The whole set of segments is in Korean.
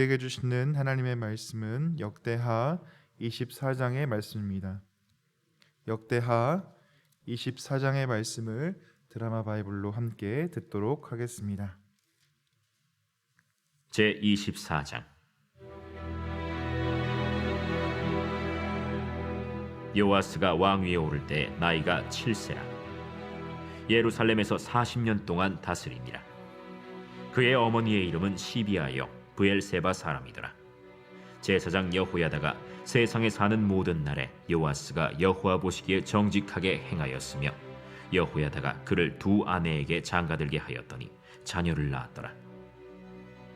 우리에게 주시는 하나님의 말씀은 역대하 24장의 말씀입니다. 역대하 24장의 말씀을 드라마 바이블로 함께 듣도록 하겠습니다. 제24장. 요아스가 왕위에 오를 때 나이가 7세라. 예루살렘에서 40년 동안 다스리니라. 그의 어머니의 이름은 시비아여 브엘세바 사람이더라. 제사장 여호야다가 세상에 사는 모든 날에 요아스가 여호와 보시기에 정직하게 행하였으며 여호야다가 그를 두 아내에게 장가들게 하였더니 자녀를 낳았더라.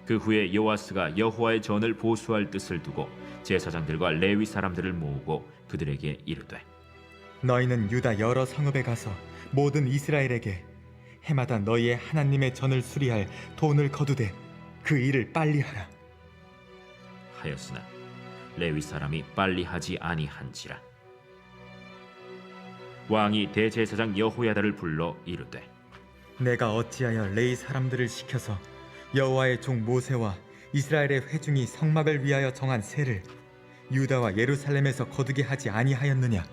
그 후에 요아스가 여호와의 전을 보수할 뜻을 두고 제사장들과 레위 사람들을 모으고 그들에게 이르되, 너희는 유다 여러 성읍에 가서 모든 이스라엘에게 해마다 너희의 하나님의 전을 수리할 돈을 거두되 그 일을 빨리 하라 하였으나 레위 사람이 빨리 하지 아니한지라. 왕이 대제사장 여호야다를 불러 이르되, 내가 어찌하여 레위 사람들을 시켜서 여호와의 종 모세와 이스라엘의 회중이 성막을 위하여 정한 세를 유다와 예루살렘에서 거두게 하지 아니하였느냐?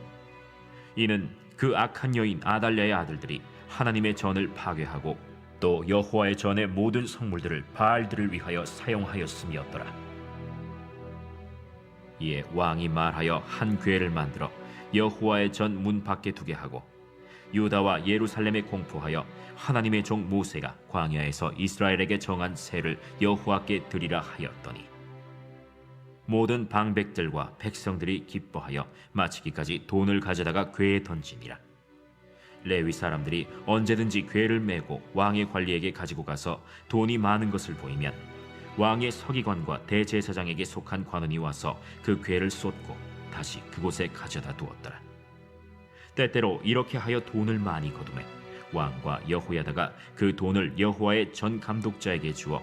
이는 그 악한 여인 아달랴의 아들들이 하나님의 전을 파괴하고 또 여호와의 전의 모든 성물들을 바알들을 위하여 사용하였음이었더라. 이에 왕이 말하여 한 궤를 만들어 여호와의 전 문 밖에 두게 하고 유다와 예루살렘에 공포하여 하나님의 종 모세가 광야에서 이스라엘에게 정한 세를 여호와께 드리라 하였더니 모든 방백들과 백성들이 기뻐하여 마치기까지 돈을 가져다가 궤에 던지니라. 레위 사람들이 언제든지 궤를 메고 왕의 관리에게 가지고 가서 돈이 많은 것을 보이면 왕의 서기관과 대제사장에게 속한 관원이 와서 그 궤를 쏟고 다시 그곳에 가져다 두었더라. 때때로 이렇게 하여 돈을 많이 거두매 왕과 여호야다가 그 돈을 여호와의 전 감독자에게 주어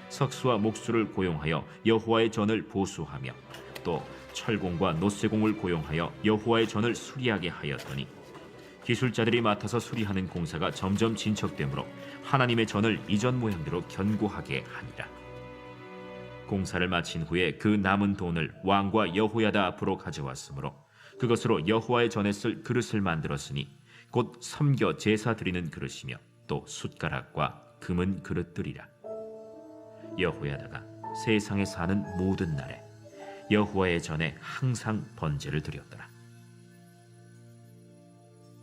석수와 목수를 고용하여 여호와의 전을 보수하며 또 철공과 노쇠공을 고용하여 여호와의 전을 수리하게 하였더니 기술자들이 맡아서 수리하는 공사가 점점 진척되므로 하나님의 전을 이전 모양대로 견고하게 하니라. 공사를 마친 후에 그 남은 돈을 왕과 여호야다 앞으로 가져왔으므로 그것으로 여호와의 전에 쓸 그릇을 만들었으니 곧 섬겨 제사 드리는 그릇이며 또 숟가락과 금은 그릇들이라. 여호야다가 세상에 사는 모든 날에 여호와의 전에 항상 번제를 드렸더라.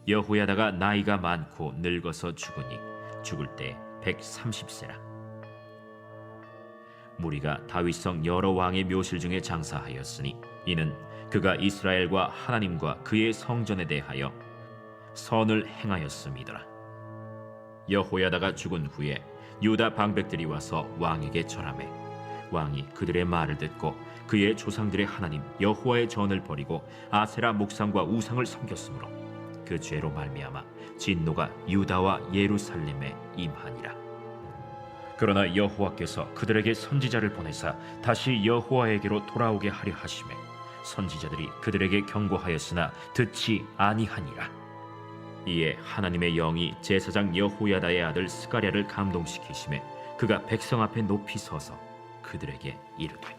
여호야다가 나이가 많고 늙어서 죽으니 죽을 때 130세라. 무리가 다윗성 여러 왕의 묘실 중에 장사하였으니 이는 그가 이스라엘과 하나님과 그의 성전에 대하여 선을 행하였음이더라. 여호야다가 죽은 후에 유다 방백들이 와서 왕에게 절하매 왕이 그들의 말을 듣고 그의 조상들의 하나님 여호와의 전을 버리고 아세라 목상과 우상을 섬겼으므로 그 죄로 말미암아 진노가 유다와 예루살렘에 임하니라. 그러나 여호와께서 그들에게 선지자를 보내사 다시 여호와에게로 돌아오게 하려 하시매 선지자들이 그들에게 경고하였으나 듣지 아니하니라. 이에 하나님의 영이 제사장 여호야다의 아들 스가랴를 감동시키시매 그가 백성 앞에 높이 서서 그들에게 이르되,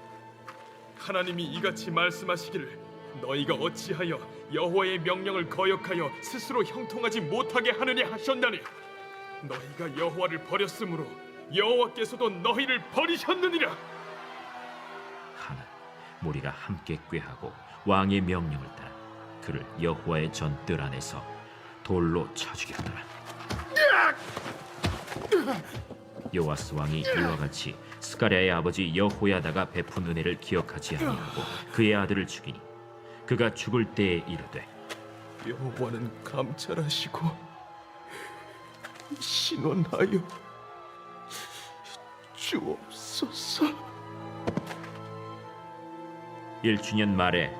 하나님이 이같이 말씀하시기를 너희가 어찌하여 여호와의 명령을 거역하여 스스로 형통하지 못하게 하느냐 하셨나니 너희가 여호와를 버렸으므로 여호와께서도 너희를 버리셨느니라. 하나 무리가 함께 꾀하고 왕의 명령을 따라 그를 여호와의 전 뜰 안에서 돌로 쳐 죽였더라. 요아스 왕이 이와 같이 스가랴의 아버지 여호야다가 베푼 은혜를 기억하지 아니하고 그의 아들을 죽이니 그가 죽을 때에 이르되, 여호와는 감찰하시고 신원하여 주옵소서. 1주년 말에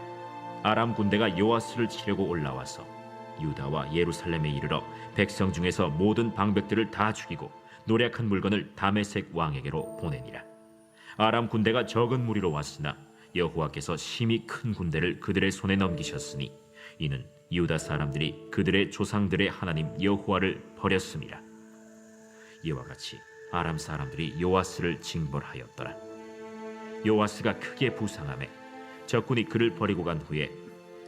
아람 군대가 요아스를 치려고 올라와서 유다와 예루살렘에 이르러 백성 중에서 모든 방백들을 다 죽이고 노략한 물건을 다메섹 왕에게로 보내니라. 아람 군대가 적은 무리로 왔으나 여호와께서 심히 큰 군대를 그들의 손에 넘기셨으니 이는 유다 사람들이 그들의 조상들의 하나님 여호와를 버렸음이라. 이와 같이 아람 사람들이 요아스를 징벌하였더라. 요아스가 크게 부상하매 적군이 그를 버리고 간 후에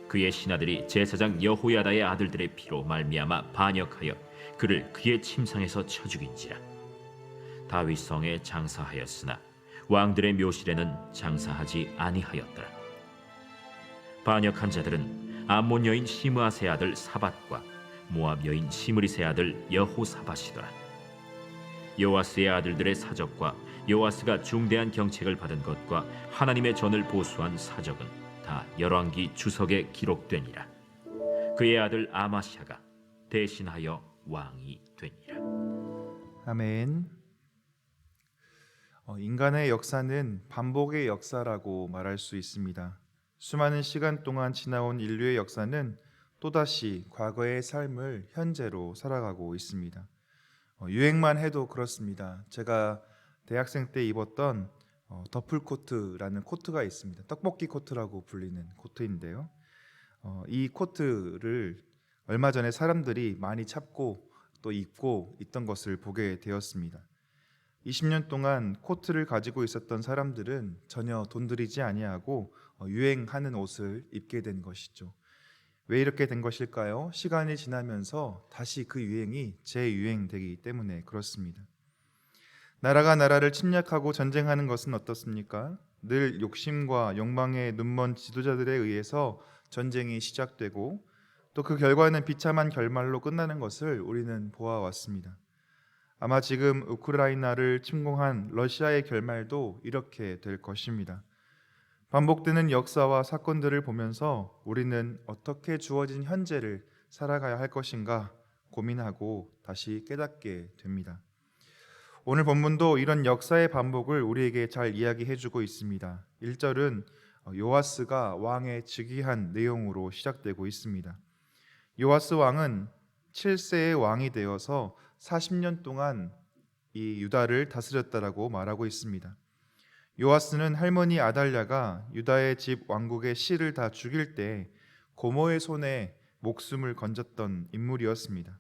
그의 신하들이 제사장 여호야다의 아들들의 피로 말미암아 반역하여 그를 그의 침상에서 쳐 죽인지라. 다윗 성에 장사하였으나 왕들의 묘실에는 장사하지 아니하였더라. 반역한 자들은 암몬 여인 시므아세 아들 사밧과 모압 여인 시므리세 아들 여호사밧이더라. 요아스의 아들들의 사적과 요아스가 중대한 경책을 받은 것과 하나님의 전을 보수한 사적은 다 열왕기 주석에 기록되니라. 그의 아들 아마샤가 대신하여 왕이 되니라. 아멘. 인간의 역사는 반복의 역사라고 말할 수 있습니다. 수많은 시간 동안 지나온 인류의 역사는 또다시 과거의 삶을 현재로 살아가고 있습니다. 유행만 해도 그렇습니다. 제가 대학생 때 입었던 더플 코트라는 코트가 있습니다. 떡볶이 코트라고 불리는 코트인데요. 이 코트를 얼마 전에 사람들이 많이 찾고 또 입고 있던 것을 보게 되었습니다. 20년 동안 코트를 가지고 있었던 사람들은 전혀 돈 들이지 아니하고 유행하는 옷을 입게 된 것이죠. 왜 이렇게 된 것일까요? 시간이 지나면서 다시 그 유행이 재유행되기 때문에 그렇습니다. 나라가 나라를 침략하고 전쟁하는 것은 어떻습니까? 늘 욕심과 욕망에 눈먼 지도자들에 의해서 전쟁이 시작되고 또 그 결과는 비참한 결말로 끝나는 것을 우리는 보아왔습니다. 아마 지금 우크라이나를 침공한 러시아의 결말도 이렇게 될 것입니다. 반복되는 역사와 사건들을 보면서 우리는 어떻게 주어진 현재를 살아가야 할 것인가 고민하고 다시 깨닫게 됩니다. 오늘 본문도 이런 역사의 반복을 우리에게 잘 이야기해주고 있습니다. 1절은 요아스가 왕에 즉위한 내용으로 시작되고 있습니다. 요아스 왕은 7세의 왕이 되어서 40년 동안 이 유다를 다스렸다라고 말하고 있습니다. 요아스는 할머니 아달랴가 유다의 집 왕국의 씨를 다 죽일 때 고모의 손에 목숨을 건졌던 인물이었습니다.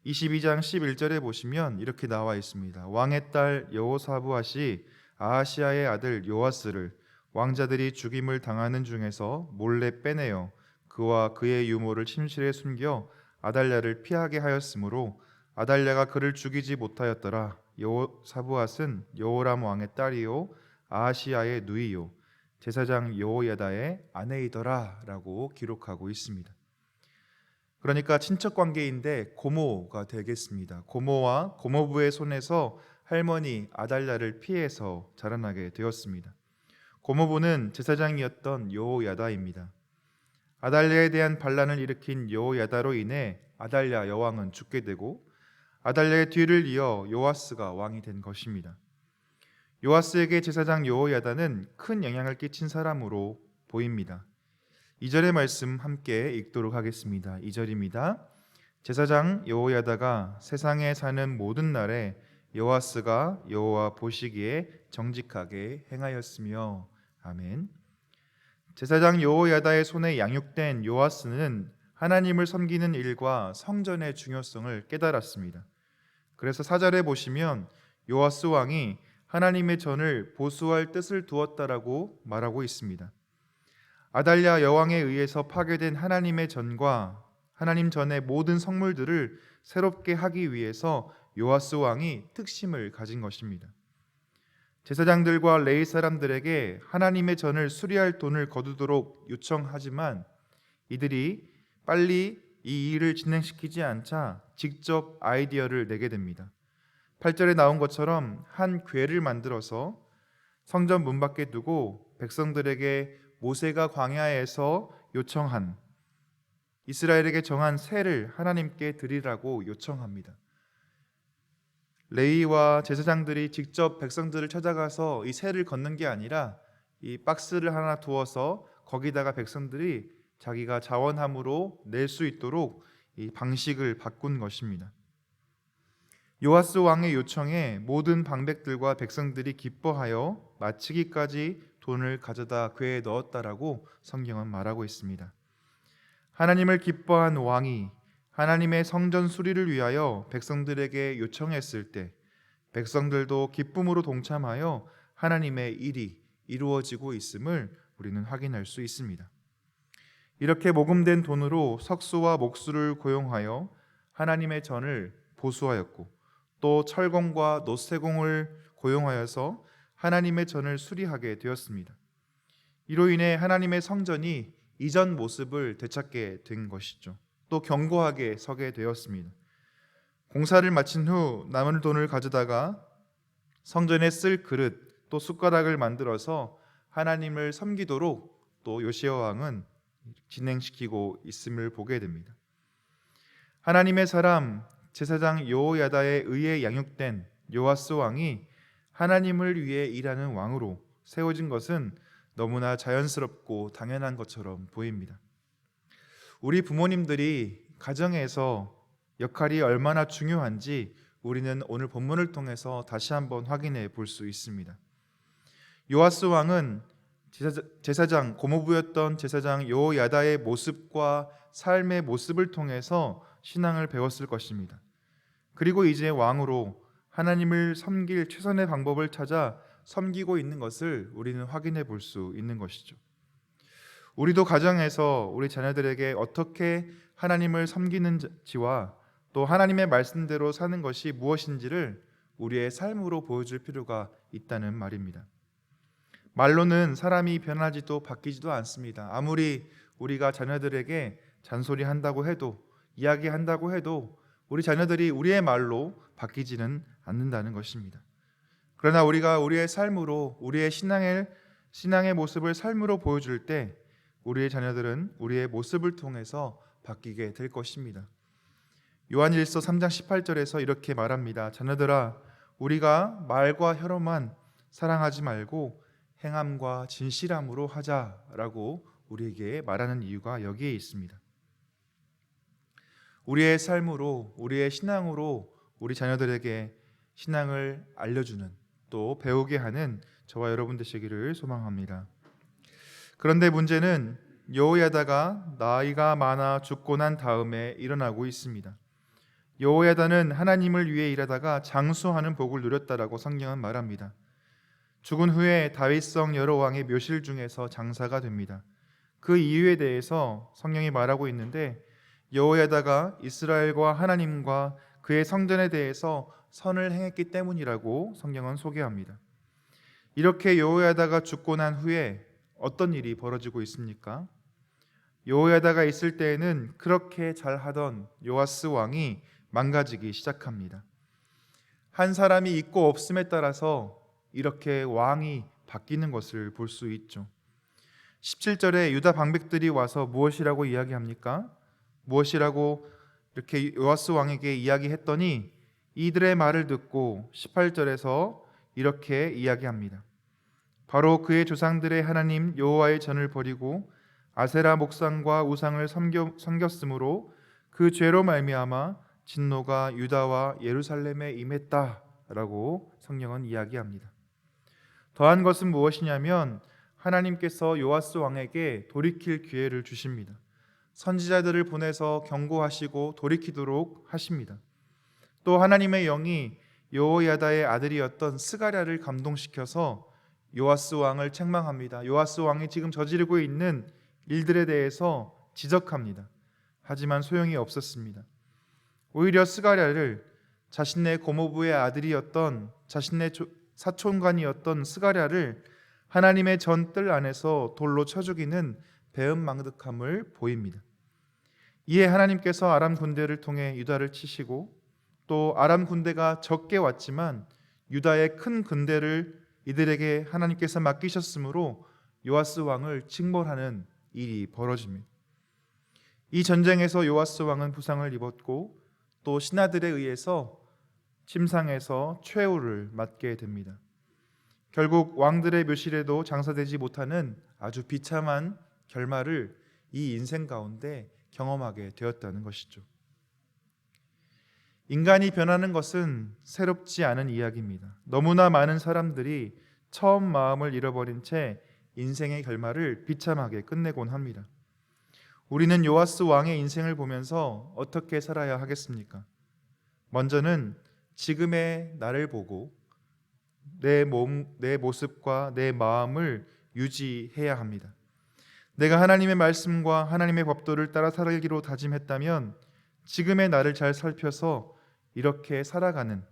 22장 11절에 보시면 이렇게 나와 있습니다. 왕의 딸 여호사부앗이 아하시아의 아들 요아스를 왕자들이 죽임을 당하는 중에서 몰래 빼내어 그와 그의 유모를 침실에 숨겨 아달랴를 피하게 하였으므로 아달랴가 그를 죽이지 못하였더라. 여호사부앗은 여호람 왕의 딸이요 아하시아의 누이요 제사장 여호야다의 아내이더라 라고 기록하고 있습니다. 그러니까 친척 관계인데 고모가 되겠습니다. 고모와 고모부의 손에서 할머니 아달랴를 피해서 자라나게 되었습니다. 고모부는 제사장이었던 여호야다입니다. 아달랴에 대한 반란을 일으킨 여호야다로 인해 아달랴 여왕은 죽게 되고 아달랴의 뒤를 이어 요아스가 왕이 된 것입니다. 요아스에게 제사장 여호야다는 큰 영향을 끼친 사람으로 보입니다. 2절의 말씀 함께 읽도록 하겠습니다. 2절입니다. 제사장 여호야다가 세상에 사는 모든 날에 요아스가 여호와 보시기에 정직하게 행하였으며. 아멘. 제사장 여호야다의 손에 양육된 요아스는 하나님을 섬기는 일과 성전의 중요성을 깨달았습니다. 그래서 4절에 보시면 요아스 왕이 하나님의 전을 보수할 뜻을 두었다라고 말하고 있습니다. 아달랴 여왕에 의해서 파괴된 하나님의 전과 하나님 전의 모든 성물들을 새롭게 하기 위해서 요아스 왕이 특심을 가진 것입니다. 제사장들과 레위 사람들에게 하나님의 전을 수리할 돈을 거두도록 요청하지만 이들이 빨리 이 일을 진행시키지 않자 직접 아이디어를 내게 됩니다. 8절에 나온 것처럼 한 궤를 만들어서 성전 문 밖에 두고 백성들에게 모세가 광야에서 요청한 이스라엘에게 정한 세를 하나님께 드리라고 요청합니다. 레위와 제사장들이 직접 백성들을 찾아가서 이 세를 걷는 게 아니라 이 박스를 하나 두어서 거기다가 백성들이 자기가 자원함으로 낼 수 있도록 이 방식을 바꾼 것입니다. 요아스 왕의 요청에 모든 방백들과 백성들이 기뻐하여 마치기까지 돈을 가져다 궤에 넣었다라고 성경은 말하고 있습니다. 하나님을 기뻐한 왕이 하나님의 성전 수리를 위하여 백성들에게 요청했을 때 백성들도 기쁨으로 동참하여 하나님의 일이 이루어지고 있음을 우리는 확인할 수 있습니다. 이렇게 모금된 돈으로 석수와 목수를 고용하여 하나님의 전을 보수하였고 또 철공과 노쇠공을 고용하여서 하나님의 전을 수리하게 되었습니다. 이로 인해 하나님의 성전이 이전 모습을 되찾게 된 것이죠. 또 견고하게 서게 되었습니다. 공사를 마친 후 남은 돈을 가져다가 성전에 쓸 그릇 또 숟가락을 만들어서 하나님을 섬기도록 또 요시야 왕은 진행시키고 있음을 보게 됩니다. 하나님의 사람 제사장 여호야다에 의해 양육된 요아스 왕이 하나님을 위해 일하는 왕으로 세워진 것은 너무나 자연스럽고 당연한 것처럼 보입니다. 우리 부모님들이 가정에서 역할이 얼마나 중요한지 우리는 오늘 본문을 통해서 다시 한번 확인해 볼 수 있습니다. 요아스 왕은 제사장 고모부였던 제사장 여호야다의 모습과 삶의 모습을 통해서 신앙을 배웠을 것입니다. 그리고 이제 왕으로 하나님을 섬길 최선의 방법을 찾아 섬기고 있는 것을 우리는 확인해 볼 수 있는 것이죠. 우리도 가정에서 우리 자녀들에게 어떻게 하나님을 섬기는지와 또 하나님의 말씀대로 사는 것이 무엇인지를 우리의 삶으로 보여줄 필요가 있다는 말입니다. 말로는 사람이 변하지도 바뀌지도 않습니다. 아무리 우리가 자녀들에게 잔소리한다고 해도 이야기한다고 해도 우리 자녀들이 우리의 말로 바뀌지는 않는다는 것입니다. 그러나 우리가 우리의 삶으로 우리의 신앙의 모습을 삶으로 보여줄 때 우리의 자녀들은 우리의 모습을 통해서 바뀌게 될 것입니다. 요한일서 3장 18절에서 이렇게 말합니다. 자녀들아, 우리가 말과 혀로만 사랑하지 말고 행함과 진실함으로 하자라고 우리에게 말하는 이유가 여기에 있습니다. 우리의 삶으로, 우리의 신앙으로 우리 자녀들에게 신앙을 알려주는 또 배우게 하는 저와 여러분 되시기를 소망합니다. 그런데 문제는 여호야다가 나이가 많아 죽고 난 다음에 일어나고 있습니다. 여호야다는 하나님을 위해 일하다가 장수하는 복을 누렸다라고 성경은 말합니다. 죽은 후에 다윗성 여러 왕의 묘실 중에서 장사가 됩니다. 그 이유에 대해서 성경이 말하고 있는데 여호야다가 이스라엘과 하나님과 그의 성전에 대해서 선을 행했기 때문이라고 성경은 소개합니다. 이렇게 여호야다가 죽고 난 후에 어떤 일이 벌어지고 있습니까? 여호야다가 있을 때에는 그렇게 잘하던 요아스 왕이 망가지기 시작합니다. 한 사람이 있고 없음에 따라서 이렇게 왕이 바뀌는 것을 볼 수 있죠. 17절에 유다 방백들이 와서 무엇이라고 이야기합니까? 무엇이라고 이렇게 요아스 왕에게 이야기했더니 이들의 말을 듣고 18절에서 이렇게 이야기합니다. 바로 그의 조상들의 하나님 여호와의 전을 버리고 아세라 목상과 우상을 섬겼으므로 그 죄로 말미암아 진노가 유다와 예루살렘에 임했다라고 성경은 이야기합니다. 더한 것은 무엇이냐면 하나님께서 요아스 왕에게 돌이킬 기회를 주십니다. 선지자들을 보내서 경고하시고 돌이키도록 하십니다. 또 하나님의 영이 여호야다의 아들이었던 스가랴를 감동시켜서 요아스 왕을 책망합니다. 요아스 왕이 지금 저지르고 있는 일들에 대해서 지적합니다. 하지만 소용이 없었습니다. 오히려 스가랴를 자신의 고모부의 아들이었던 자신의 사촌관이었던 스가랴를 하나님의 전뜰 안에서 돌로 쳐 죽이는 배은망덕함을 보입니다. 이에 하나님께서 아람 군대를 통해 유다를 치시고 또 아람 군대가 적게 왔지만 유다의 큰 군대를 이들에게 하나님께서 맡기셨으므로 요아스 왕을 징벌하는 일이 벌어집니다. 이 전쟁에서 요아스 왕은 부상을 입었고 또 신하들에 의해서 침상에서 최후를 맞게 됩니다. 결국 왕들의 묘실에도 장사되지 못하는 아주 비참한 결말을 이 인생 가운데 경험하게 되었다는 것이죠. 인간이 변하는 것은 새롭지 않은 이야기입니다. 너무나 많은 사람들이 처음 마음을 잃어버린 채 인생의 결말을 비참하게 끝내곤 합니다. 우리는 요아스 왕의 인생을 보면서 어떻게 살아야 하겠습니까? 먼저는 지금의 나를 보고 내 몸, 내 모습과 내 마음을 유지해야 합니다. 내가 하나님의 말씀과 하나님의 법도를 따라 살기로 다짐했다면 지금의 나를 잘 살펴서 이렇게 살아가는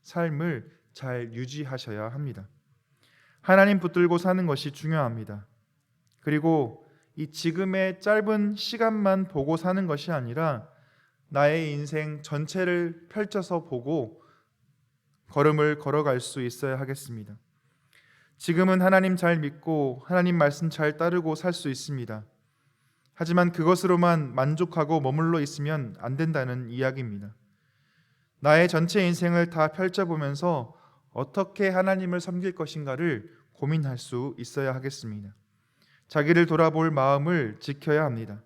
삶을 잘 유지하셔야 합니다. 하나님 붙들고 사는 것이 중요합니다. 그리고 이 지금의 짧은 시간만 보고 사는 것이 아니라 나의 인생 전체를 펼쳐서 보고 걸음을 걸어갈 수 있어야 하겠습니다. 지금은 하나님 잘 믿고 하나님 말씀 잘 따르고 살 수 있습니다. 하지만 그것으로만 만족하고 머물러 있으면 안 된다는 이야기입니다. 나의 전체 인생을 다 펼쳐보면서 어떻게 하나님을 섬길 것인가를 고민할 수 있어야 하겠습니다. 자기를 돌아볼 마음을 지켜야 합니다.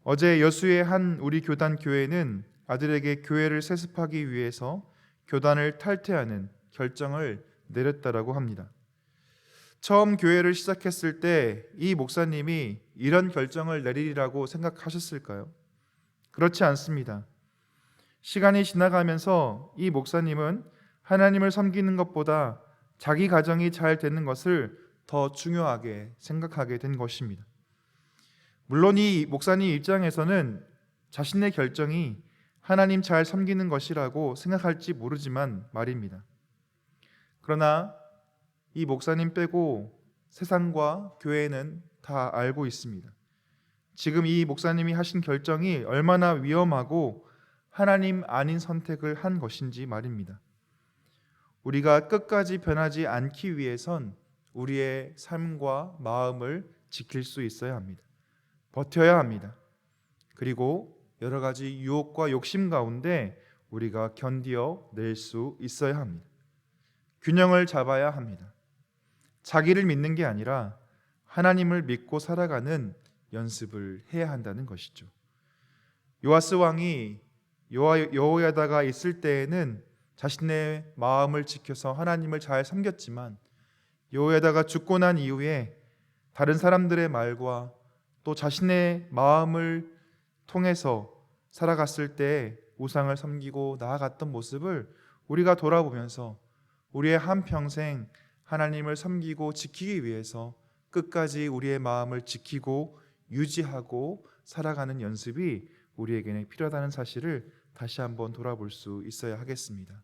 어제 여수의 한 우리 교단 교회는 아들에게 교회를 세습하기 위해서 교단을 탈퇴하는 결정을 내렸다라고 합니다. 처음 교회를 시작했을 때 이 목사님이 이런 결정을 내리리라고 생각하셨을까요? 그렇지 않습니다. 시간이 지나가면서 이 목사님은 하나님을 섬기는 것보다 자기 가정이 잘 되는 것을 더 중요하게 생각하게 된 것입니다. 물론 이 목사님 입장에서는 자신의 결정이 하나님 잘 섬기는 것이라고 생각할지 모르지만 말입니다. 그러나 이 목사님 빼고 세상과 교회는 다 알고 있습니다. 지금 이 목사님이 하신 결정이 얼마나 위험하고 하나님 아닌 선택을 한 것인지 말입니다. 우리가 끝까지 변하지 않기 위해선 우리의 삶과 마음을 지킬 수 있어야 합니다. 버텨야 합니다. 그리고 여러 가지 유혹과 욕심 가운데 우리가 견디어 낼 수 있어야 합니다. 균형을 잡아야 합니다. 자기를 믿는 게 아니라 하나님을 믿고 살아가는 연습을 해야 한다는 것이죠. 요아스 왕이 여호야다가 있을 때에는 자신의 마음을 지켜서 하나님을 잘 섬겼지만 여호야다가 죽고 난 이후에 다른 사람들의 말과 또 자신의 마음을 통해서 살아갔을 때 우상을 섬기고 나아갔던 모습을 우리가 돌아보면서 우리의 한평생 하나님을 섬기고 지키기 위해서 끝까지 우리의 마음을 지키고 유지하고 살아가는 연습이 우리에게는 필요하다는 사실을 다시 한번 돌아볼 수 있어야 하겠습니다.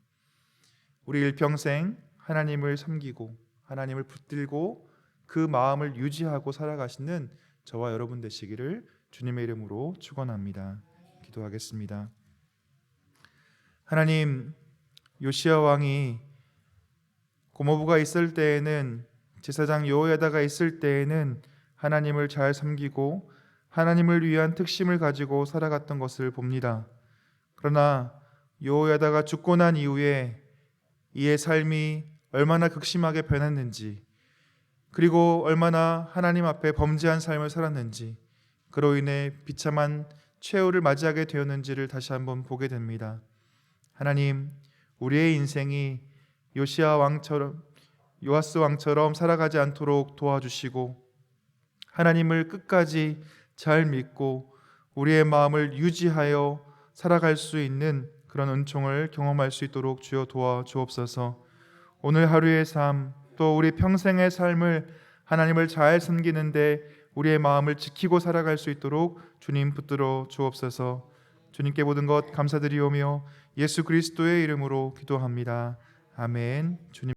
우리 일평생 하나님을 섬기고 하나님을 붙들고 그 마음을 유지하고 살아가시는 저와 여러분 되시기를 주님의 이름으로 축원합니다. 기도하겠습니다. 하나님, 요시야 왕이 고모부가 있을 때에는, 제사장 여호야다가 있을 때에는 하나님을 잘 섬기고 하나님을 위한 특심을 가지고 살아갔던 것을 봅니다. 그러나 여호야다가 죽고 난 이후에 이의 삶이 얼마나 극심하게 변했는지, 그리고 얼마나 하나님 앞에 범죄한 삶을 살았는지, 그로 인해 비참한 최후를 맞이하게 되었는지를 다시 한번 보게 됩니다. 하나님, 우리의 인생이 요아스 왕처럼 살아가지 않도록 도와주시고 하나님을 끝까지 잘 믿고 우리의 마음을 유지하여 살아갈 수 있는 그런 은총을 경험할 수 있도록 주여 도와주옵소서. 오늘 하루의 삶, 또 우리 평생의 삶을 하나님을 잘 섬기는데 우리의 마음을 지키고 살아갈 수 있도록 주님 붙들어 주옵소서. 주님께 모든 것 감사드리오며 예수 그리스도의 이름으로 기도합니다. 아멘. 주님